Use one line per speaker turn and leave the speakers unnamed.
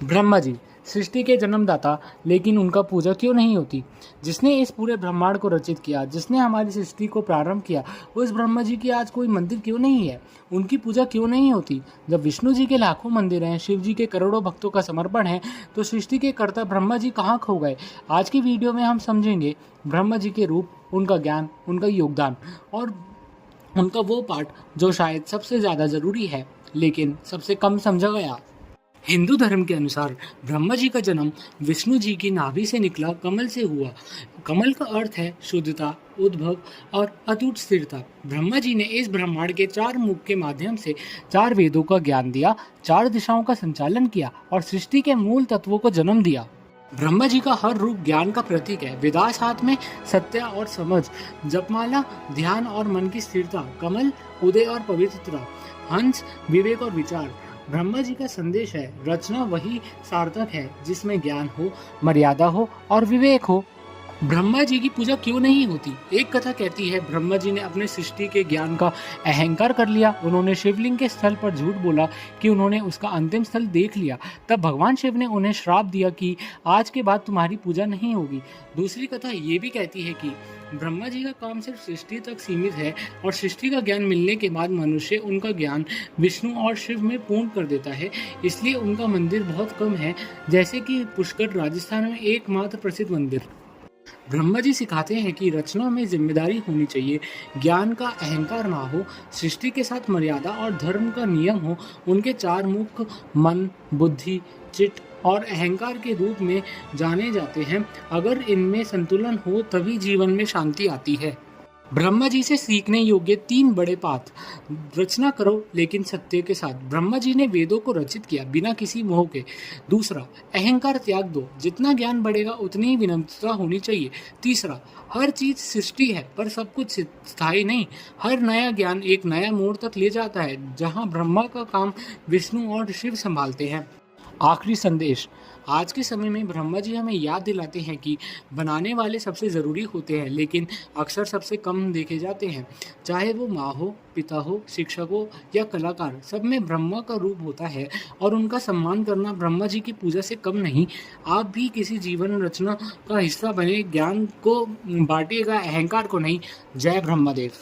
ब्रह्मा जी सृष्टि के जन्मदाता, लेकिन उनका पूजा क्यों नहीं होती? जिसने इस पूरे ब्रह्मांड को रचित किया, जिसने हमारी सृष्टि को प्रारंभ किया, उस ब्रह्मा जी की आज कोई मंदिर क्यों नहीं है? उनकी पूजा क्यों नहीं होती? जब विष्णु जी के लाखों मंदिर हैं, शिव जी के करोड़ों भक्तों का समर्पण है, तो सृष्टि के कर्ता ब्रह्मा जी कहाँ खो गए? आज की वीडियो में हम समझेंगे ब्रह्मा जी के रूप, उनका ज्ञान, उनका योगदान और उनका वो पार्ट जो शायद सबसे ज़्यादा ज़रूरी है, लेकिन सबसे कम समझा गया। हिंदू धर्म के अनुसार ब्रह्मा जी का जन्म विष्णु जी की नाभि से निकला कमल से हुआ। कमल का अर्थ है शुद्धता, उद्भव और अटूट स्थिरता। ब्रह्मा जी ने इस ब्रह्मांड के 4 मुख के माध्यम से 4 वेदों का ज्ञान दिया, 4 दिशाओं का संचालन किया और सृष्टि के मूल तत्वों को जन्म दिया। ब्रह्मा जी का हर रूप ज्ञान का प्रतीक है। वेदास हाथ में सत्य और समझ, जपमाला ध्यान और मन की स्थिरता, कमल उदय और पवित्रता, हंस विवेक और विचार। ब्रह्मा जी का संदेश है, रचना वही सार्थक है जिसमें ज्ञान हो, मर्यादा हो और विवेक हो। ब्रह्मा जी की पूजा क्यों नहीं होती? एक कथा कहती है, ब्रह्मा जी ने अपने सृष्टि के ज्ञान का अहंकार कर लिया। उन्होंने शिवलिंग के स्थल पर झूठ बोला कि उन्होंने उसका अंतिम स्थल देख लिया। तब भगवान शिव ने उन्हें श्राप दिया कि आज के बाद तुम्हारी पूजा नहीं होगी। दूसरी कथा ये भी कहती है कि ब्रह्मा जी का काम सिर्फ सृष्टि तक सीमित है और सृष्टि का ज्ञान मिलने के बाद मनुष्य उनका ज्ञान विष्णु और शिव में पूर्ण कर देता है, इसलिए उनका मंदिर बहुत कम है, जैसे कि पुष्कर राजस्थान में एकमात्र प्रसिद्ध मंदिर। ब्रह्मा जी सिखाते हैं कि रचना में जिम्मेदारी होनी चाहिए, ज्ञान का अहंकार ना हो, सृष्टि के साथ मर्यादा और धर्म का नियम हो। उनके 4 मुख मन, बुद्धि, चित्त और अहंकार के रूप में जाने जाते हैं। अगर इनमें संतुलन हो तभी जीवन में शांति आती है। ब्रह्मा जी से सीखने योग्य 3 बड़े पाठ। रचना करो लेकिन सत्य के साथ। ब्रह्मा जी ने वेदों को रचित किया बिना किसी मोह के। दूसरा, अहंकार त्याग दो, जितना ज्ञान बढ़ेगा उतनी ही विनम्रता होनी चाहिए। तीसरा, हर चीज सृष्टि है पर सब कुछ स्थायी नहीं। हर नया ज्ञान एक नया मोड़ तक ले जाता है, जहाँ ब्रह्मा का काम विष्णु और शिव संभालते हैं। आखिरी संदेश, आज के समय में ब्रह्मा जी हमें याद दिलाते हैं कि बनाने वाले सबसे ज़रूरी होते हैं, लेकिन अक्सर सबसे कम देखे जाते हैं। चाहे वो माँ हो, पिता हो, शिक्षक हो या कलाकार, सब में ब्रह्मा का रूप होता है और उनका सम्मान करना ब्रह्मा जी की पूजा से कम नहीं। आप भी किसी जीवन रचना का हिस्सा बने, ज्ञान को बांटिएगा, अहंकार को नहीं। जय ब्रह्मदेव।